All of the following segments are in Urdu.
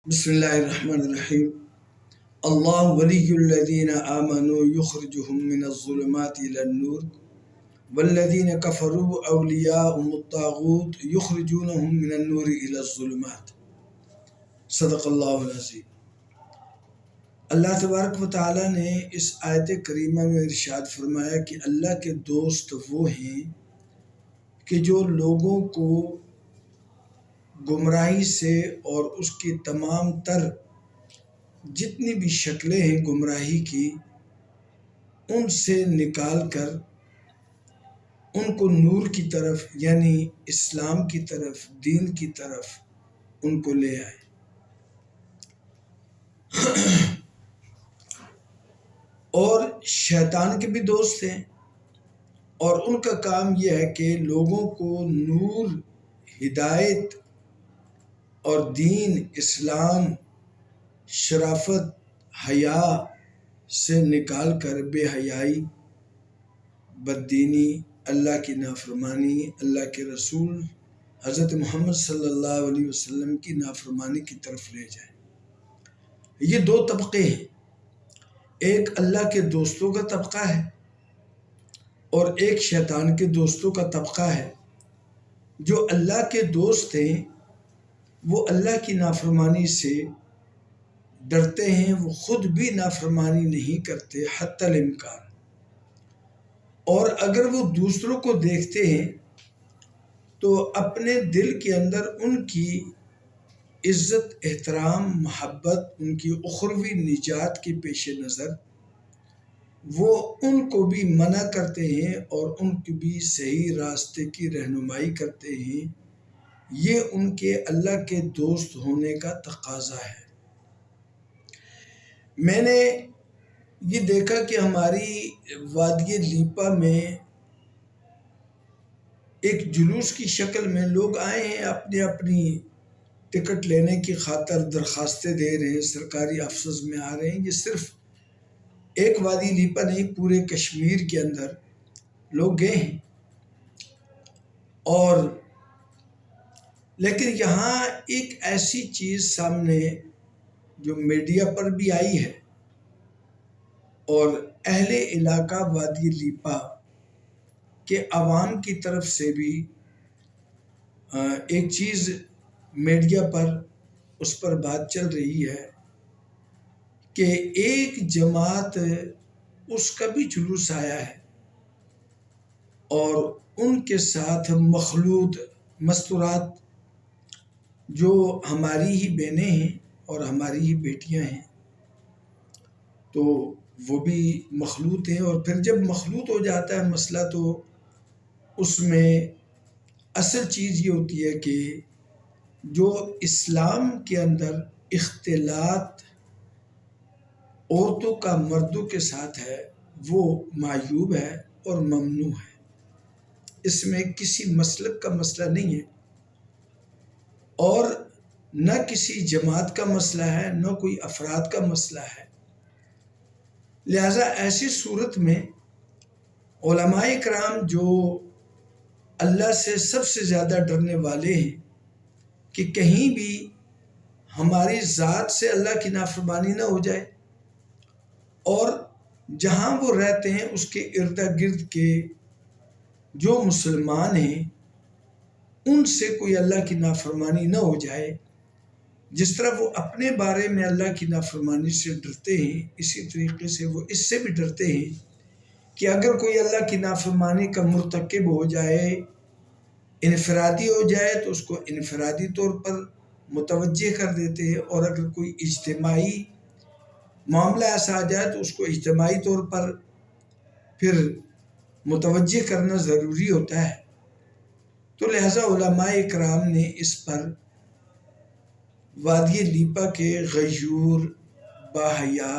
بسم اللہ الرحمن الرحیم اللہ ولی الذین آمنوا یخرجهم من الظلمات الى النور والذین کفروا اولیاءهم الطاغوت یخرجونهم من النور الى الظلمات۔ صدق اللہ العظیم۔ اللہ تبارک و تعالیٰ نے اس آیت کریمہ میں ارشاد فرمایا کہ اللہ کے دوست وہ ہیں کہ جو لوگوں کو گمراہی سے اور اس کی تمام تر جتنی بھی شکلیں ہیں گمراہی کی ان سے نکال کر ان کو نور کی طرف یعنی اسلام کی طرف دین کی طرف ان کو لے آئے۔ اور شیطان کے بھی دوست ہیں اور ان کا کام یہ ہے کہ لوگوں کو نور ہدایت اور دین اسلام شرافت حیا سے نکال کر بے حیائی بددینی اللہ کی نافرمانی اللہ کے رسول حضرت محمد صلی اللہ علیہ وسلم کی نافرمانی کی طرف لے جائیں۔ یہ دو طبقے ہیں، ایک اللہ کے دوستوں کا طبقہ ہے اور ایک شیطان کے دوستوں کا طبقہ ہے۔ جو اللہ کے دوست ہیں وہ اللہ کی نافرمانی سے ڈرتے ہیں، وہ خود بھی نافرمانی نہیں کرتے حتی الامکان، اور اگر وہ دوسروں کو دیکھتے ہیں تو اپنے دل کے اندر ان کی عزت احترام محبت ان کی اخروی نجات کے پیش نظر وہ ان کو بھی منع کرتے ہیں اور ان کو بھی صحیح راستے کی رہنمائی کرتے ہیں۔ یہ ان کے اللہ کے دوست ہونے کا تقاضا ہے۔ میں نے یہ دیکھا کہ ہماری وادی لیپا میں ایک جلوس کی شکل میں لوگ آئے ہیں، اپنی اپنی ٹکٹ لینے کی خاطر درخواستیں دے رہے ہیں، سرکاری آفسز میں آ رہے ہیں۔ یہ صرف ایک وادی لیپا نہیں، پورے کشمیر کے اندر لوگ گئے ہیں، اور لیکن یہاں ایک ایسی چیز سامنے جو میڈیا پر بھی آئی ہے اور اہل علاقہ وادی لیپا کے عوام کی طرف سے بھی ایک چیز میڈیا پر اس پر بات چل رہی ہے کہ ایک جماعت اس کا بھی جلوس آیا ہے اور ان کے ساتھ مخلوط مستورات جو ہماری ہی بہنیں ہیں اور ہماری ہی بیٹیاں ہیں، تو وہ بھی مخلوط ہیں۔ اور پھر جب مخلوط ہو جاتا ہے مسئلہ تو اس میں اصل چیز یہ ہوتی ہے کہ جو اسلام کے اندر اختلاط عورتوں کا مردوں کے ساتھ ہے وہ معیوب ہے اور ممنوع ہے۔ اس میں کسی مسلک کا مسئلہ نہیں ہے اور نہ کسی جماعت کا مسئلہ ہے، نہ کوئی افراد کا مسئلہ ہے۔ لہٰذا ایسی صورت میں علماء کرام جو اللہ سے سب سے زیادہ ڈرنے والے ہیں کہ کہیں بھی ہماری ذات سے اللہ کی نافرمانی نہ ہو جائے اور جہاں وہ رہتے ہیں اس کے ارد گرد کے جو مسلمان ہیں ان سے کوئی اللہ کی نافرمانی نہ ہو جائے، جس طرح وہ اپنے بارے میں اللہ کی نافرمانی سے ڈرتے ہیں اسی طریقے سے وہ اس سے بھی ڈرتے ہیں کہ اگر کوئی اللہ کی نافرمانی کا مرتکب ہو جائے، انفرادی ہو جائے تو اس کو انفرادی طور پر متوجہ کر دیتے ہیں، اور اگر کوئی اجتماعی معاملہ ایسا آ جائے تو اس کو اجتماعی طور پر پھر متوجہ کرنا ضروری ہوتا ہے۔ تو لہٰذا علماء کرام نے اس پر وادی لیپا کے غیور باحیا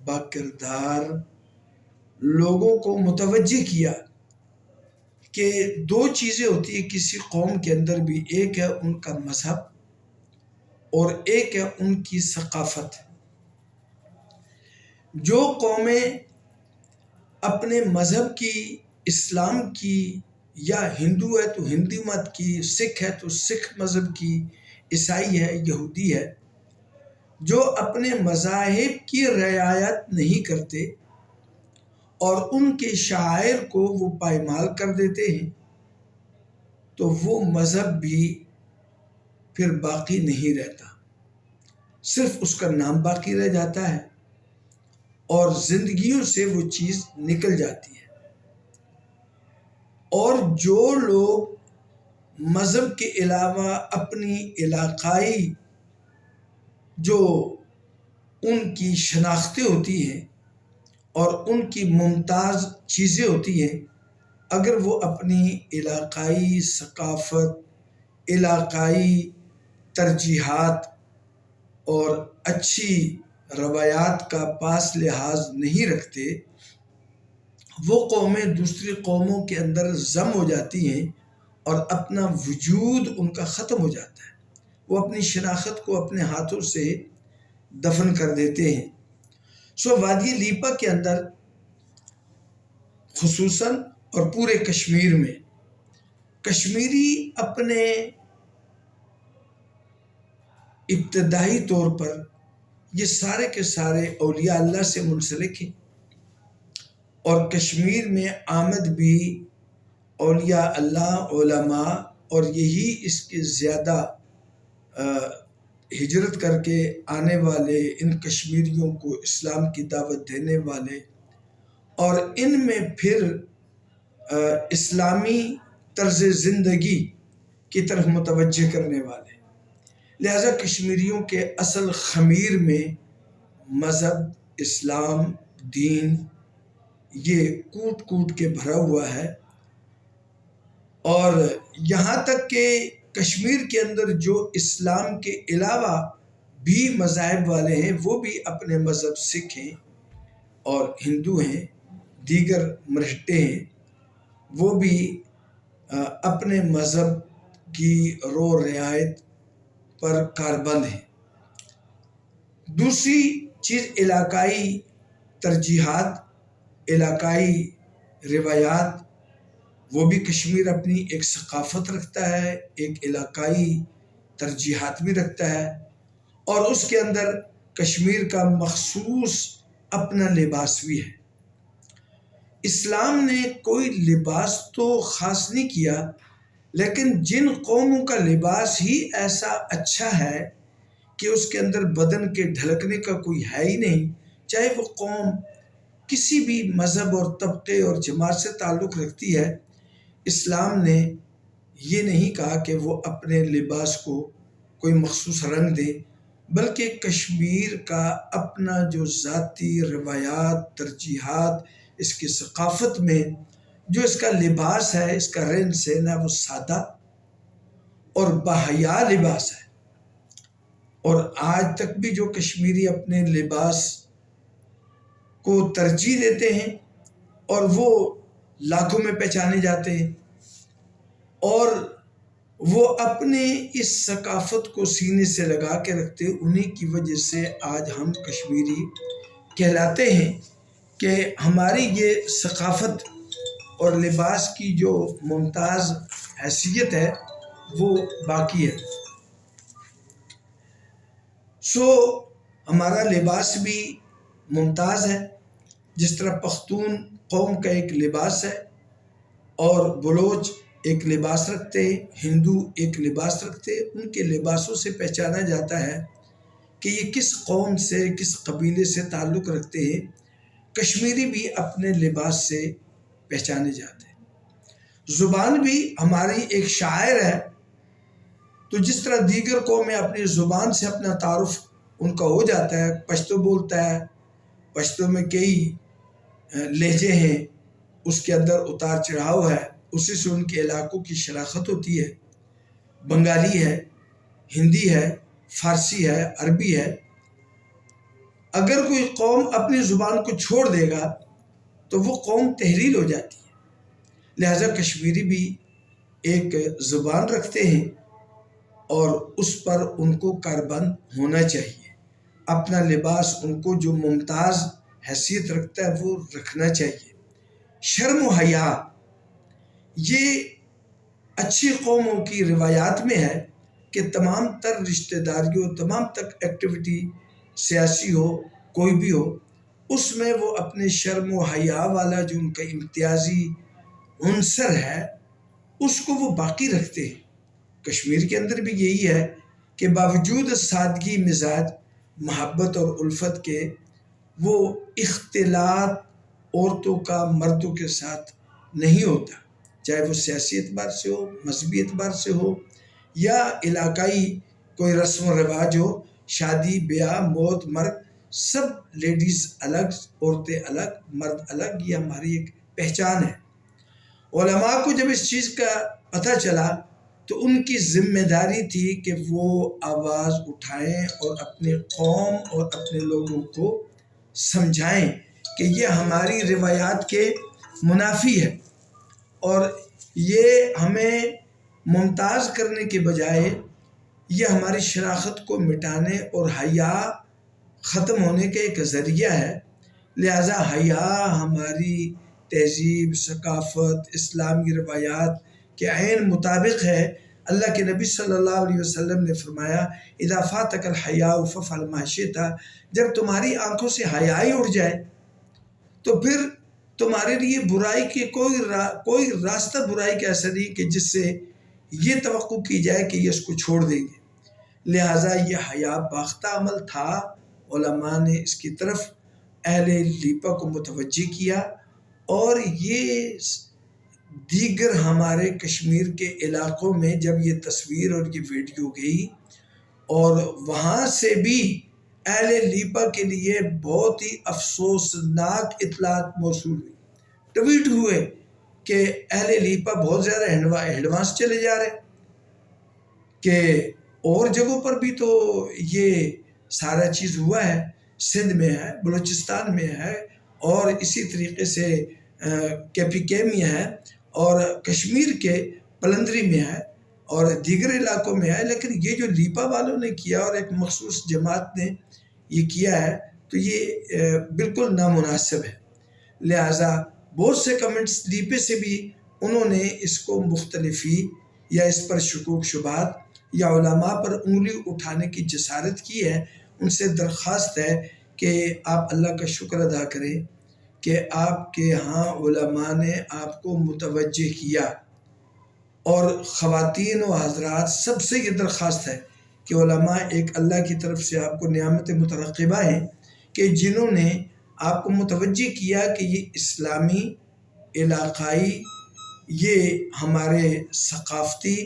با کردار لوگوں کو متوجہ کیا کہ دو چیزیں ہوتی ہیں کسی قوم کے اندر بھی، ایک ہے ان کا مذہب اور ایک ہے ان کی ثقافت۔ جو قومیں اپنے مذہب کی، اسلام کی، یا ہندو ہے تو ہندو مت کی، سکھ ہے تو سکھ مذہب کی، عیسائی ہے یہودی ہے، جو اپنے مذاہب کی رعایت نہیں کرتے اور ان کے شعائر کو وہ پائمال کر دیتے ہیں، تو وہ مذہب بھی پھر باقی نہیں رہتا، صرف اس کا نام باقی رہ جاتا ہے اور زندگیوں سے وہ چیز نکل جاتی ہے۔ اور جو لوگ مذہب کے علاوہ اپنی علاقائی جو ان کی شناختیں ہوتی ہیں اور ان کی ممتاز چیزیں ہوتی ہیں، اگر وہ اپنی علاقائی ثقافت، علاقائی ترجیحات اور اچھی روایات کا پاس لحاظ نہیں رکھتے، وہ قومیں دوسری قوموں کے اندر ضم ہو جاتی ہیں اور اپنا وجود ان کا ختم ہو جاتا ہے، وہ اپنی شناخت کو اپنے ہاتھوں سے دفن کر دیتے ہیں۔ وادی لیپا کے اندر خصوصاً اور پورے کشمیر میں کشمیری اپنے ابتدائی طور پر یہ سارے کے سارے اولیاء اللہ سے منسلک ہیں، اور کشمیر میں آمد بھی اولیاء اللہ، علماء، اور یہی اس کے زیادہ ہجرت کر کے آنے والے ان کشمیریوں کو اسلام کی دعوت دینے والے، اور ان میں پھر اسلامی طرز زندگی کی طرف متوجہ کرنے والے۔ لہذا کشمیریوں کے اصل خمیر میں مذہب، اسلام، دین یہ کوٹ کوٹ کے بھرا ہوا ہے، اور یہاں تک کہ کشمیر کے اندر جو اسلام کے علاوہ بھی مذاہب والے ہیں، وہ بھی اپنے مذہب سکھ ہیں اور ہندو ہیں، دیگر مرہٹے ہیں، وہ بھی اپنے مذہب کی رو رعایت پر کاربند ہیں۔ دوسری چیز علاقائی ترجیحات، علاقائی روایات، وہ بھی کشمیر اپنی ایک ثقافت رکھتا ہے، ایک علاقائی ترجیحات بھی رکھتا ہے، اور اس کے اندر کشمیر کا مخصوص اپنا لباس بھی ہے۔ اسلام نے کوئی لباس تو خاص نہیں کیا، لیکن جن قوموں کا لباس ہی ایسا اچھا ہے کہ اس کے اندر بدن کے ڈھلکنے کا کوئی ہے ہی نہیں، چاہے وہ قوم کسی بھی مذہب اور طبقے اور جماعت سے تعلق رکھتی ہے، اسلام نے یہ نہیں کہا کہ وہ اپنے لباس کو کوئی مخصوص رنگ دے، بلکہ کشمیر کا اپنا جو ذاتی روایات، ترجیحات، اس کی ثقافت میں جو اس کا لباس ہے، اس کا رہن سہن ہے، وہ سادہ اور باحیا لباس ہے۔ اور آج تک بھی جو کشمیری اپنے لباس کو ترجیح دیتے ہیں اور وہ لاکھوں میں پہچانے جاتے ہیں، اور وہ اپنے اس ثقافت کو سینے سے لگا کے رکھتے، انہی کی وجہ سے آج ہم کشمیری کہلاتے ہیں کہ ہماری یہ ثقافت اور لباس کی جو ممتاز حیثیت ہے وہ باقی ہے۔ ہمارا لباس بھی ممتاز ہے، جس طرح پختون قوم کا ایک لباس ہے، اور بلوچ ایک لباس رکھتے، ہندو ایک لباس رکھتے، ان کے لباسوں سے پہچانا جاتا ہے کہ یہ کس قوم سے، کس قبیلے سے تعلق رکھتے ہیں۔ کشمیری بھی اپنے لباس سے پہچانے جاتے ہیں۔ زبان بھی ہماری ایک شاعر ہے، تو جس طرح دیگر قومیں اپنی زبان سے اپنا تعارف ان کا ہو جاتا ہے، پشتو بولتا ہے، پشتو میں کئی لہجے ہیں، اس کے اندر اتار چڑھاؤ ہے، اسی سے ان کے علاقوں کی شناخت ہوتی ہے۔ بنگالی ہے، ہندی ہے، فارسی ہے، عربی ہے۔ اگر کوئی قوم اپنی زبان کو چھوڑ دے گا تو وہ قوم تحلیل ہو جاتی ہے۔ لہذا کشمیری بھی ایک زبان رکھتے ہیں اور اس پر ان کو کاربند ہونا چاہیے، اپنا لباس ان کو جو ممتاز حیثیت رکھتا ہے وہ رکھنا چاہیے۔ شرم و حیا یہ اچھی قوموں کی روایات میں ہے کہ تمام تر رشتہ داریوں، تمام تک ایکٹیویٹی سیاسی ہو کوئی بھی ہو، اس میں وہ اپنے شرم و حیا والا جو ان کا امتیازی عنصر ہے اس کو وہ باقی رکھتے ہیں۔ کشمیر کے اندر بھی یہی ہے کہ باوجود سادگی مزاج، محبت اور الفت کے، وہ اختلاط عورتوں کا مردوں کے ساتھ نہیں ہوتا، چاہے وہ سیاسی اعتبار سے ہو، مذہبی اعتبار سے ہو، یا علاقائی کوئی رسم و رواج ہو، شادی بیاہ موت مرگ، سب لیڈیز الگ، عورتیں الگ، مرد الگ، یہ ہماری ایک پہچان ہے۔ علماء کو جب اس چیز کا پتہ چلا تو ان کی ذمہ داری تھی کہ وہ آواز اٹھائیں اور اپنے قوم اور اپنے لوگوں کو سمجھائیں کہ یہ ہماری روایات کے منافی ہے، اور یہ ہمیں ممتاز کرنے کے بجائے یہ ہماری شناخت کو مٹانے اور حیا ختم ہونے کا ایک ذریعہ ہے۔ لہٰذا حیا ہماری تہذیب، ثقافت، اسلامی روایات کے عین مطابق ہے۔ اللہ کے نبی صلی اللہ علیہ وسلم نے فرمایا، اذا فاتک الحیاء فافعل ما شئت، جب تمہاری آنکھوں سے حیا ہی اڑ جائے تو پھر تمہارے لیے برائی کے کوئی راستہ برائی کا ایسا نہیں کہ جس سے یہ توقع کی جائے کہ یہ اس کو چھوڑ دیں گے۔ لہٰذا یہ حیا باختہ عمل تھا۔ علماء نے اس کی طرف اہل لیپا کو متوجہ کیا، اور یہ دیگر ہمارے کشمیر کے علاقوں میں جب یہ تصویر اور یہ ویڈیو گئی، اور وہاں سے بھی اہل لیپا کے لیے بہت ہی افسوسناک اطلاعات موصول ہوئی، ٹویٹ ہوئے کہ اہل لیپا بہت زیادہ ایڈوانس چلے جا رہے، کہ اور جگہوں پر بھی تو یہ سارا چیز ہوا ہے، سندھ میں ہے، بلوچستان میں ہے، اور اسی طریقے سے KPK میں ہے، اور کشمیر کے پلندری میں ہے، اور دیگر علاقوں میں ہے، لیکن یہ جو لیپا والوں نے کیا اور ایک مخصوص جماعت نے یہ کیا ہے تو یہ بالکل نامناسب ہے۔ لہٰذا بہت سے کمنٹس لیپے سے بھی انہوں نے اس کو مختلفی یا اس پر شکوک شبہات یا علماء پر انگلی اٹھانے کی جسارت کی ہے۔ ان سے درخواست ہے کہ آپ اللہ کا شکر ادا کریں کہ آپ کے ہاں علماء نے آپ کو متوجہ کیا، اور خواتین و حضرات سب سے یہ درخواست ہے کہ علماء ایک اللہ کی طرف سے آپ کو نعمت مترقبہ ہیں کہ جنہوں نے آپ کو متوجہ کیا کہ یہ اسلامی، علاقائی، یہ ہمارے ثقافتی،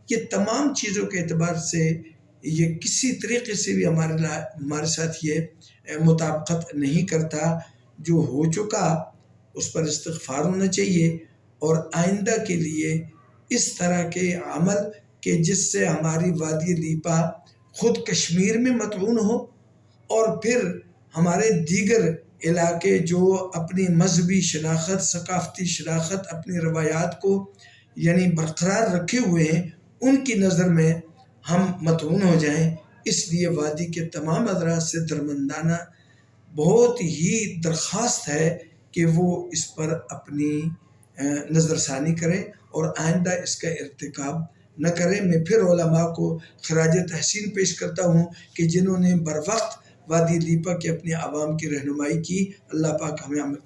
یہ تمام چیزوں کے اعتبار سے یہ کسی طریقے سے بھی ہمارے ساتھ یہ مطابقت نہیں کرتا۔ جو ہو چکا اس پر استغفار ہونا چاہیے، اور آئندہ کے لیے اس طرح کے عمل کہ جس سے ہماری وادی لیپا خود کشمیر میں مطعون ہو، اور پھر ہمارے دیگر علاقے جو اپنی مذہبی شناخت، ثقافتی شناخت، اپنی روایات کو یعنی برقرار رکھے ہوئے ہیں، ان کی نظر میں ہم مطعون ہو جائیں۔ اس لیے وادی کے تمام حضرات سے درمندانہ بہت ہی درخواست ہے کہ وہ اس پر اپنی نظر ثانی کریں اور آئندہ اس کا ارتکاب نہ کریں۔ میں پھر علماء کو خراج تحسین پیش کرتا ہوں کہ جنہوں نے بر وقت وادی لیپا کے اپنے عوام کی رہنمائی کی۔ اللہ پاک ہمیں عمل